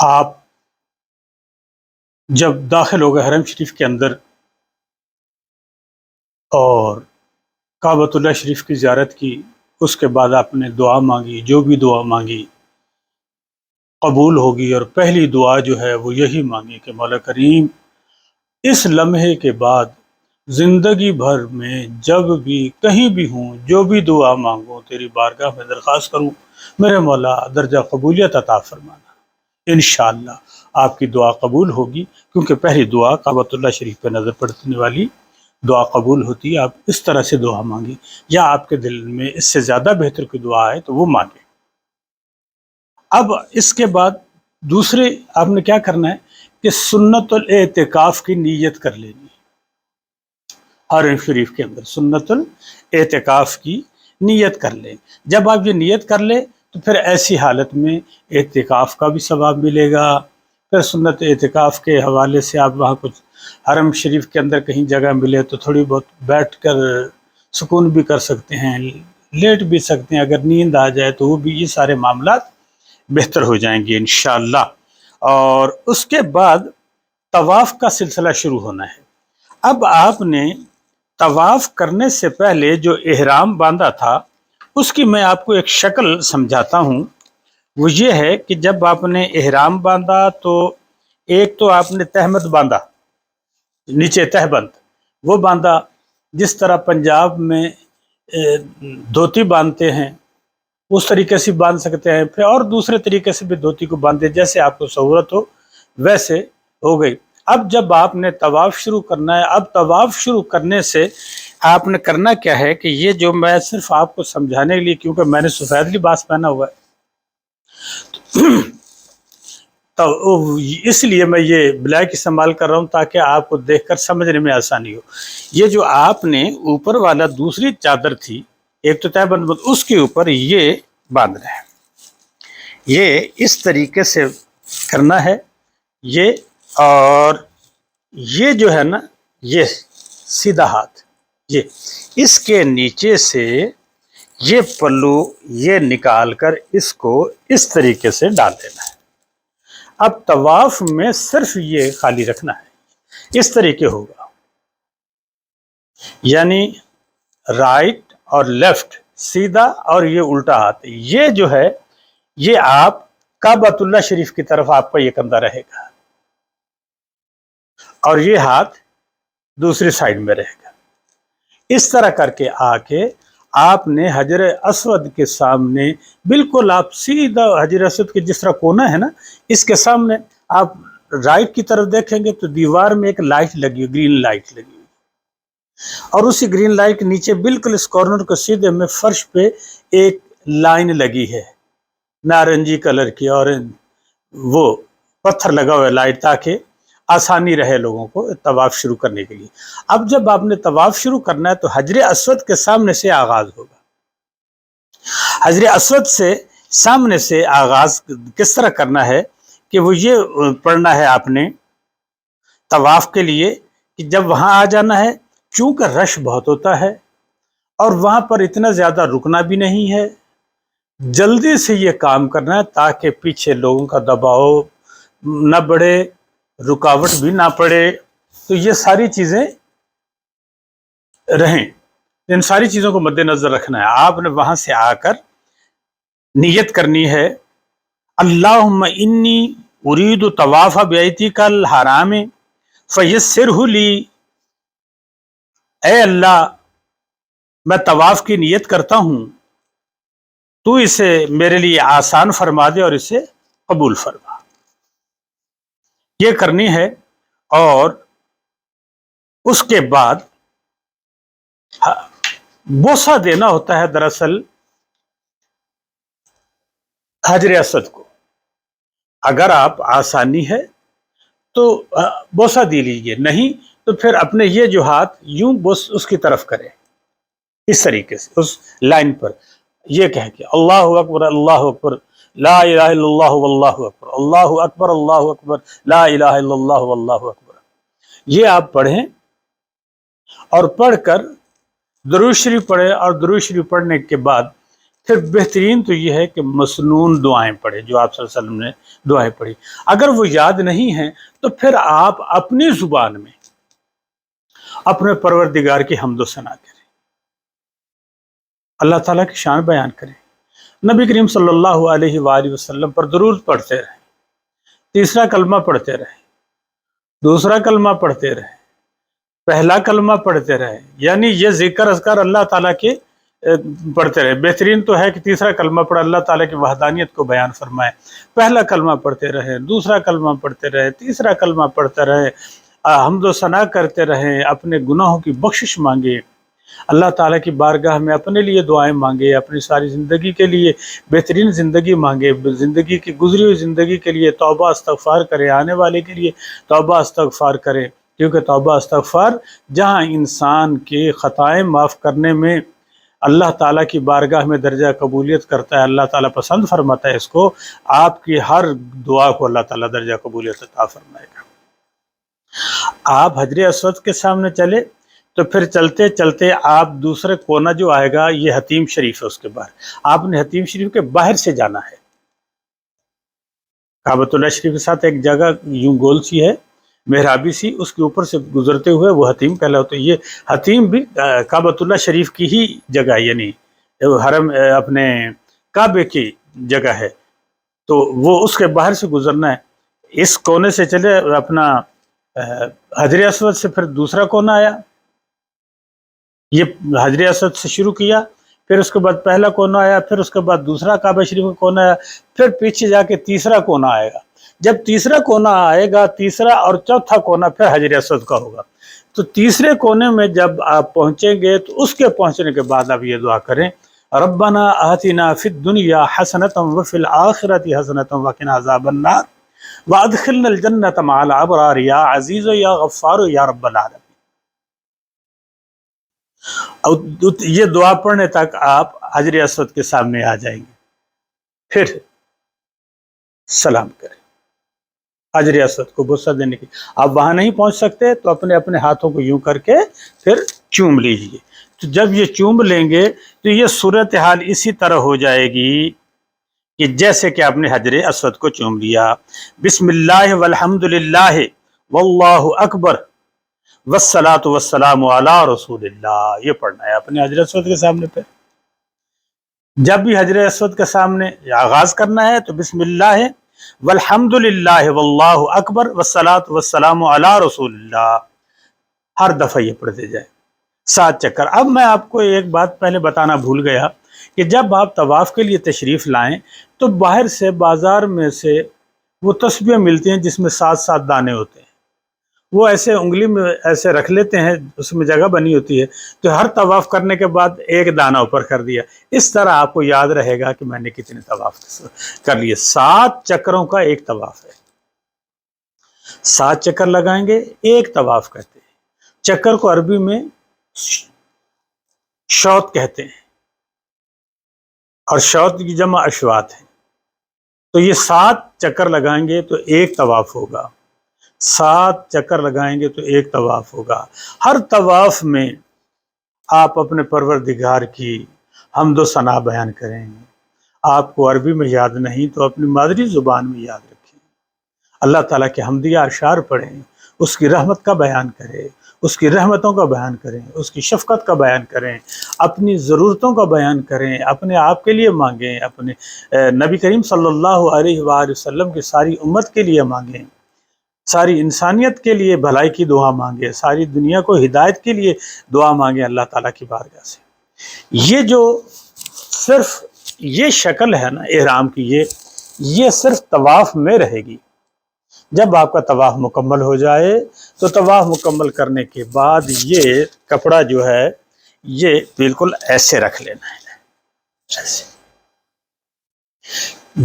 آپ جب داخل ہو گئے حرم شریف کے اندر اور کعبۃ اللہ شریف کی زیارت کی، اس کے بعد آپ نے دعا مانگی، جو بھی دعا مانگی قبول ہوگی، اور پہلی دعا جو ہے وہ یہی مانگی کہ مولا کریم اس لمحے کے بعد زندگی بھر میں جب بھی کہیں بھی ہوں، جو بھی دعا مانگوں تیری بارگاہ میں درخواست کروں، میرے مولا درجہ قبولیت عطا فرمانا۔ انشاءاللہ آپ کی دعا قبول ہوگی، کیونکہ پہلی دعا کعبۃ اللہ شریف پہ نظر پڑنے والی دعا قبول ہوتی ہے۔ آپ اس طرح سے دعا مانگیں، یا آپ کے دل میں اس سے زیادہ بہتر کوئی دعا ہے تو وہ مانگیں۔ اب اس کے بعد دوسرے آپ نے کیا کرنا ہے کہ سنت الاعتکاف کی نیت کر لینی حرم شریف کے اندر، سنت الاعتکاف کی نیت کر لیں۔ جب آپ یہ نیت کر لیں تو پھر ایسی حالت میں اعتکاف کا بھی ثواب ملے گا۔ پھر سنت اعتکاف کے حوالے سے آپ وہاں کچھ حرم شریف کے اندر کہیں جگہ ملے تو تھوڑی بہت بیٹھ کر سکون بھی کر سکتے ہیں، لیٹ بھی سکتے ہیں، اگر نیند آ جائے تو وہ بھی، یہ سارے معاملات بہتر ہو جائیں گے انشاءاللہ۔ اور اس کے بعد طواف کا سلسلہ شروع ہونا ہے۔ اب آپ نے طواف کرنے سے پہلے جو احرام باندھا تھا، اس کی میں آپ کو ایک شکل سمجھاتا ہوں۔ وہ یہ ہے کہ جب آپ نے احرام باندھا تو ایک تو آپ نے تہمت باندھا، نیچے تہبند وہ باندھا، جس طرح پنجاب میں دھوتی باندھتے ہیں اس طریقے سے باندھ سکتے ہیں، پھر اور دوسرے طریقے سے بھی دھوتی کو باندھے، جیسے آپ کو سہولت ہو ویسے ہو گئی۔ اب جب آپ نے طواف شروع کرنا ہے، اب طواف شروع کرنے سے آپ نے کرنا کیا ہے کہ یہ جو میں صرف آپ کو سمجھانے کے لیے، کیونکہ میں نے سفید لباس پہنا ہوا ہے تو اس لیے میں یہ بلیک استعمال کر رہا ہوں تاکہ آپ کو دیکھ کر سمجھنے میں آسانی ہو۔ یہ جو آپ نے اوپر والا دوسری چادر تھی، ایک تو تہبند، اس کے اوپر یہ باندھنا ہے، یہ اس طریقے سے کرنا ہے یہ، اور یہ جو ہے نا، یہ سیدھا ہاتھ، یہ اس کے نیچے سے یہ پلو یہ نکال کر اس کو اس طریقے سے ڈال دینا ہے۔ اب طواف میں صرف یہ خالی رکھنا ہے، اس طریقے ہوگا، یعنی رائٹ اور لیفٹ، سیدھا اور یہ الٹا ہاتھ، یہ جو ہے یہ آپ کعبۃ اللہ شریف کی طرف آپ کا یہ کندھا رہے گا، اور یہ ہاتھ دوسری سائڈ میں رہے گا۔ اس طرح کر کے آ کے آپ نے حجر اسود کے سامنے بالکل، آپ سیدھا حجر اسود کے جس طرح کونا ہے نا، اس کے سامنے آپ رائٹ کی طرف دیکھیں گے تو دیوار میں ایک لائٹ لگی ہوئی، گرین لائٹ لگی ہوئی، اور اسی گرین لائٹ کے نیچے بالکل اس کارنر کو سیدھے میں فرش پہ ایک لائن لگی ہے نارنجی کلر کی، اور وہ پتھر لگا ہوا ہے لائٹ، تاکہ آسانی رہے لوگوں کو طواف شروع کرنے کے لیے۔ اب جب آپ نے طواف شروع کرنا ہے تو حجر اسود کے سامنے سے آغاز ہوگا۔ حجر اسود سے سامنے سے آغاز کس طرح کرنا ہے کہ وہ یہ پڑھنا ہے آپ نے طواف کے لیے کہ جب وہاں آ جانا ہے، چونکہ رش بہت ہوتا ہے اور وہاں پر اتنا زیادہ رکنا بھی نہیں ہے، جلدی سے یہ کام کرنا ہے تاکہ پیچھے لوگوں کا دباؤ نہ بڑھے، رکاوٹ بھی نہ پڑے، تو یہ ساری چیزیں رہیں، ان ساری چیزوں کو مد نظر رکھنا ہے۔ آپ نے وہاں سے آ کر نیت کرنی ہے، اللہم انی ارید طواف بیتک الحرام فیسرہ لی، اے اللہ میں طواف کی نیت کرتا ہوں، تو اسے میرے لیے آسان فرما دے اور اسے قبول فرما۔ یہ کرنی ہے، اور اس کے بعد بوسہ دینا ہوتا ہے دراصل حجر اسود کو۔ اگر آپ آسانی ہے تو بوسہ دے لیجیے، نہیں تو پھر اپنے یہ جو ہاتھ یوں بوس اس کی طرف کریں، اس طریقے سے اس لائن پر یہ کہہ کے اللہ اکبر اللہ اکبر لا الہ الا اللہ واللہ اکبر، اللہ اکبر لا الہ الا اللہ واللہ اکبر، یہ آپ پڑھیں، اور پڑھ کر درود شریف پڑھیں، اور درود شریف پڑھنے کے بعد پھر بہترین تو یہ ہے کہ مسنون دعائیں پڑھیں جو آپ صلی اللہ علیہ وسلم نے دعائیں پڑھی. اگر وہ یاد نہیں ہیں تو پھر آپ اپنی زبان میں اپنے پروردگار کی حمد و ثنا کریں، اللہ تعالیٰ کی شان بیان کریں، نبی کریم صلی اللہ علیہ وآلہ وسلم پر درود پڑھتے رہیں، تیسرا کلمہ پڑھتے رہیں، دوسرا کلمہ پڑھتے رہیں، پہلا کلمہ پڑھتے رہیں، یعنی یہ ذکر اذکار اللہ تعالیٰ کے پڑھتے رہے. بہترین تو ہے کہ تیسرا کلمہ پڑھ اللہ تعالیٰ کی وحدانیت کو بیان فرمائے، پہلا کلمہ پڑھتے رہیں، دوسرا کلمہ پڑھتے رہے، تیسرا کلمہ پڑھتے رہے، حمد و ثنا کرتے رہیں، اپنے گناہوں کی بخشش مانگے، اللہ تعالیٰ کی بارگاہ میں اپنے لیے دعائیں مانگے، اپنی ساری زندگی کے لیے بہترین زندگی مانگے، زندگی کی گزری ہوئی زندگی کے لیے توبہ استغفار کرے، آنے والے کے لیے توبہ استغفار کرے، کیونکہ توبہ استغفار جہاں انسان کے خطائیں معاف کرنے میں اللہ تعالیٰ کی بارگاہ میں درجہ قبولیت کرتا ہے، اللہ تعالیٰ پسند فرماتا ہے اس کو، آپ کی ہر دعا کو اللہ تعالیٰ درجہ قبولیت عطا فرمائے گا. آپ حجر اسود کے سامنے چلے تو پھر چلتے چلتے آپ دوسرے کونا جو آئے گا یہ حتیم شریف ہے، اس کے باہر آپ نے حتیم شریف کے باہر سے جانا ہے. کعبۃ اللہ شریف کے ساتھ ایک جگہ یوں گول سی ہے، محرابی سی، اس کے اوپر سے گزرتے ہوئے وہ حتیم کہلاتے. یہ حتیم بھی کعبۃ اللہ شریف کی ہی جگہ ہے، یعنی حرم اپنے کعبے کی جگہ ہے، تو وہ اس کے باہر سے گزرنا ہے. اس کونے سے چلے اپنا حجر اسود سے پھر دوسرا کونا آیا، یہ حجر اسود سے شروع کیا، پھر اس کے بعد پہلا کونا آیا، پھر اس کے بعد دوسرا کعبہ شریف کا کونا آیا، پھر پیچھے جا کے تیسرا کونا آئے گا. جب تیسرا کونا آئے گا، تیسرا اور چوتھا کونا پھر حجر اسود کا ہوگا. تو تیسرے کونے میں جب آپ پہنچیں گے تو اس کے پہنچنے کے بعد آپ یہ دعا کریں، ربنا آتنا فی الدنیا حسنۃ وفی الآخرۃ حسنۃ وقنا عذاب النار وادخلنا الجنۃ مع الابرار یا عزیز یا غفار یا رب العالمین. یہ دعا پڑھنے تک آپ حجر اسود کے سامنے آ جائیں گے، پھر سلام کریں. حجر اسود کو بوسہ دینے کی آپ وہاں نہیں پہنچ سکتے تو اپنے اپنے ہاتھوں کو یوں کر کے پھر چوم لیجئے. تو جب یہ چوم لیں گے تو یہ صورتحال اسی طرح ہو جائے گی کہ جیسے کہ آپ نے حجر اسود کو چوم لیا. بسم اللہ والحمد للہ واللہ اکبر والصلاۃ والسلام علی رسول اللہ، یہ پڑھنا ہے اپنے حجر اسود کے سامنے. پہ جب بھی حجر اسود کے سامنے آغاز کرنا ہے تو بسم اللہ والحمد للہ واللہ اکبر والصلاۃ والسلام علی رسول اللہ، ہر دفعہ یہ پڑھتے جائیں 7 چکر. اب میں آپ کو ایک بات پہلے بتانا بھول گیا کہ جب آپ طواف کے لیے تشریف لائیں تو باہر سے بازار میں سے وہ تسبیح ملتی ہیں جس میں 7 دانے ہوتے ہیں، وہ ایسے انگلی میں ایسے رکھ لیتے ہیں، اس میں جگہ بنی ہوتی ہے، تو ہر طواف کرنے کے بعد ایک دانہ اوپر کر دیا. اس طرح آپ کو یاد رہے گا کہ میں نے کتنے طواف کر لیے. 7 چکروں کا ایک طواف ہے، 7 چکر لگائیں گے ایک طواف کہتے ہیں. چکر کو عربی میں شوط کہتے ہیں اور شوط کی جمع اشواط ہے. تو یہ 7 چکر لگائیں گے تو ایک طواف ہوگا، 7 چکر لگائیں گے تو ایک طواف ہوگا. ہر طواف میں آپ اپنے پروردگار کی حمد و ثنا بیان کریں. آپ کو عربی میں یاد نہیں تو اپنی مادری زبان میں یاد رکھیں، اللہ تعالیٰ کے حمدیہ اشعار پڑھیں، اس کی رحمت کا بیان کریں، اس کی رحمتوں کا بیان کریں، اس کی شفقت کا بیان کریں، اپنی ضرورتوں کا بیان کریں، اپنے آپ کے لیے مانگیں، اپنے نبی کریم صلی اللہ علیہ وآلہ وسلم کی ساری امت کے لیے مانگیں، ساری انسانیت کے لیے بھلائی کی دعا مانگیں، ساری دنیا کو ہدایت کے لیے دعا مانگیں اللہ تعالیٰ کی بارگاہ سے. یہ جو صرف یہ شکل ہے نا احرام کی، یہ صرف طواف میں رہے گی. جب آپ کا طواف مکمل ہو جائے تو طواف مکمل کرنے کے بعد یہ کپڑا جو ہے یہ بالکل ایسے رکھ لینا ہے، ایسے.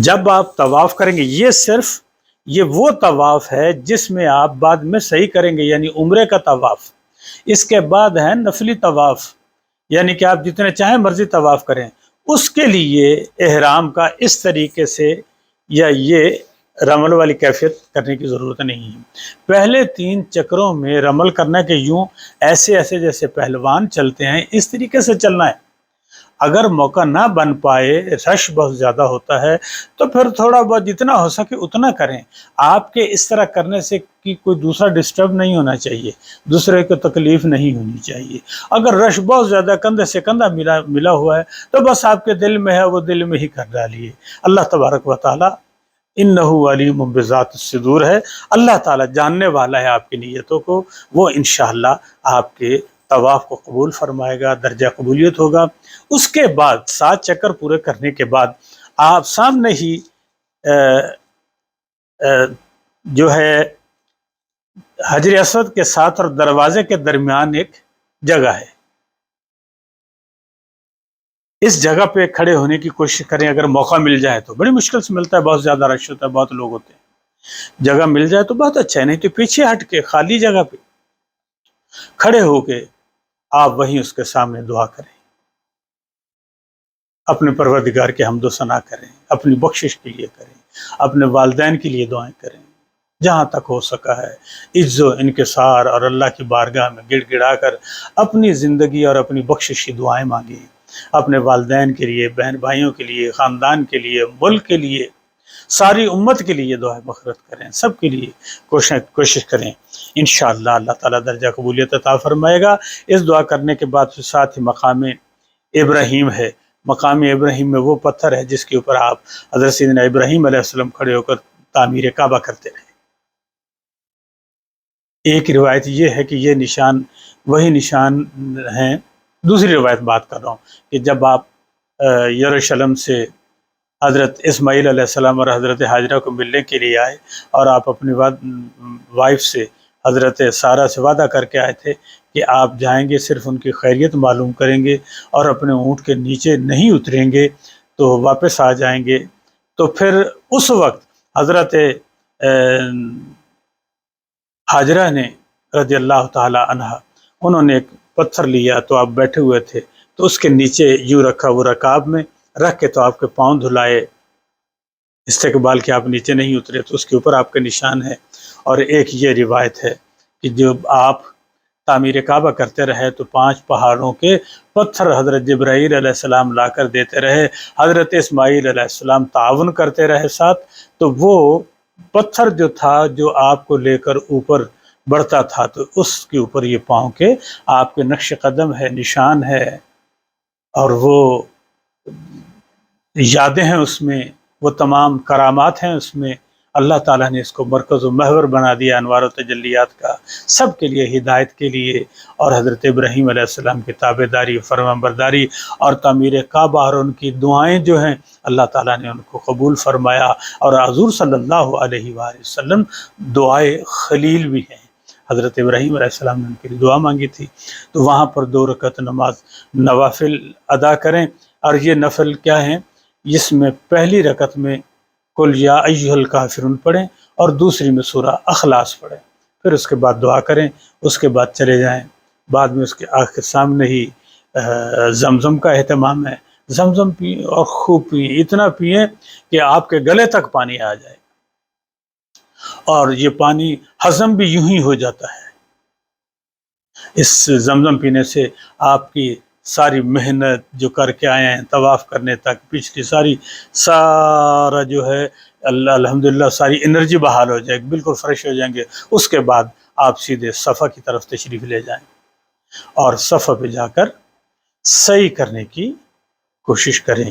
جب آپ طواف کریں گے یہ وہ طواف ہے جس میں آپ بعد میں صحیح کریں گے، یعنی عمرے کا طواف. اس کے بعد ہے نفلی طواف، یعنی کہ آپ جتنے چاہیں مرضی طواف کریں. اس کے لیے احرام کا اس طریقے سے یا یہ رمل والی کیفیت کرنے کی ضرورت نہیں ہے. پہلے 3 چکروں میں رمل کرنا کہ یوں ایسے جیسے پہلوان چلتے ہیں اس طریقے سے چلنا ہے. اگر موقع نہ بن پائے، رش بہت زیادہ ہوتا ہے، تو پھر تھوڑا بہت جتنا ہو سکے اتنا کریں۔ آپ کے اس طرح کرنے سے کہ کوئی دوسرا ڈسٹرب نہیں ہونا چاہیے، دوسرے کو تکلیف نہیں ہونی چاہیے۔ اگر رش بہت زیادہ کندھے سے کندھا ملا ہوا ہے تو بس آپ کے دل میں ہے، وہ دل میں ہی کر ڈالیے۔ اللہ تبارک و تعالی انہ علیم بذات الصدور ہے، اللہ تعالیٰ جاننے والا ہے آپ کی نیتوں کو، وہ انشاءاللہ آپ کے طواف کو قبول فرمائے گا، درجہ قبولیت ہوگا۔ اس کے بعد 7 چکر پورے کرنے کے بعد آپ سامنے ہی جو ہے حجر اسود کے ساتھ اور دروازے کے درمیان ایک جگہ ہے، اس جگہ پہ کھڑے ہونے کی کوشش کریں۔ اگر موقع مل جائے تو، بڑی مشکل سے ملتا ہے، بہت زیادہ رش ہوتا ہے، بہت لوگ ہوتے ہیں، جگہ مل جائے تو بہت اچھا ہے، نہیں تو پیچھے ہٹ کے خالی جگہ پہ کھڑے ہو کے آپ وہیں اس کے سامنے دعا کریں، اپنے پروردگار کے حمد و ثنا کریں، اپنی بخشش کے لیے کریں، اپنے والدین کے لیے دعائیں کریں، جہاں تک ہو سکا ہے عز و انکسار اور اللہ کی بارگاہ میں گڑ گڑا کر اپنی زندگی اور اپنی بخشش کی دعائیں مانگیں، اپنے والدین کے لیے، بہن بھائیوں کے لیے، خاندان کے لیے، ملک کے لیے، ساری امت کے لیے دعائیں مغفرت کریں، سب کے لیے کوشش کریں، انشاءاللہ اللہ تعالیٰ درجہ قبولیت عطا فرمائے گا۔ اس دعا کرنے کے بعد پھر ساتھ ہی مقام ابراہیم ہے، مقام ابراہیم میں وہ پتھر ہے جس کے اوپر آپ حضرت سیدنا ابراہیم علیہ السلام کھڑے ہو کر تعمیر کعبہ کرتے رہے۔ ایک روایت یہ ہے کہ یہ نشان وہی نشان ہیں، دوسری روایت بات کر رہا ہوں کہ جب آپ یروشلم سے حضرت اسماعیل علیہ السلام اور حضرت ہاجرہ کو ملنے کے لیے آئے اور آپ اپنی وائف سے حضرت سارہ سے وعدہ کر کے آئے تھے کہ آپ جائیں گے، صرف ان کی خیریت معلوم کریں گے اور اپنے اونٹ کے نیچے نہیں اتریں گے تو واپس آ جائیں گے، تو پھر اس وقت حضرت ہاجرہ نے رضی اللہ تعالی عنہ، انہوں نے ایک پتھر لیا تو آپ بیٹھے ہوئے تھے تو اس کے نیچے یوں رکھا، وہ رکاب میں رکھ کے تو آپ کے پاؤں دھلائے، استقبال کے آپ نیچے نہیں اترے تو اس کے اوپر آپ کا نشان ہے۔ اور ایک یہ روایت ہے کہ جب آپ تعمیر کعبہ کرتے رہے تو 5 پہاڑوں کے پتھر حضرت جبرائیل علیہ السلام لا کر دیتے رہے، حضرت اسماعیل علیہ السلام تعاون کرتے رہے ساتھ، تو وہ پتھر جو تھا جو آپ کو لے کر اوپر بڑھتا تھا تو اس کے اوپر یہ پاؤں کے آپ کے نقش قدم ہے، نشان ہے، اور وہ یادیں ہیں اس میں، وہ تمام کرامات ہیں اس میں۔ اللہ تعالیٰ نے اس کو مرکز و محور بنا دیا انوار و تجلیات کا، سب کے لیے ہدایت کے لیے، اور حضرت ابراہیم علیہ السلام کی تابعداری، فرمانبرداری اور تعمیر کعبہ اور ان کی دعائیں جو ہیں اللہ تعالیٰ نے ان کو قبول فرمایا۔ اور حضور صلی اللہ علیہ وآلہ وسلم دعائے خلیل بھی ہیں، حضرت ابراہیم علیہ السلام نے ان کے لیے دعا مانگی تھی، تو وہاں پر 2 رکعت نماز نوافل ادا کریں۔ اور یہ نفل کیا ہیں؟ اس میں پہلی رکعت میں قل یا ایھا الکافرون پڑھیں اور دوسری میں سورہ اخلاص پڑھیں، پھر اس کے بعد دعا کریں، اس کے بعد چلے جائیں۔ بعد میں اس کے آخر سامنے ہی زمزم کا اہتمام ہے، زمزم پئیں اور خوب پئیں، اتنا پئیں کہ آپ کے گلے تک پانی آ جائے، اور یہ پانی ہضم بھی یوں ہی ہو جاتا ہے۔ اس زمزم پینے سے آپ کی ساری محنت جو کر کے آئے ہیں طواف کرنے تک، پچھلی سارا جو ہے الحمدللہ ساری انرجی بحال ہو جائے گی، بالکل فریش ہو جائیں گے۔ اس کے بعد آپ سیدھے صفا کی طرف تشریف لے جائیں اور صفا پہ جا کر سعی کرنے کی کوشش کریں۔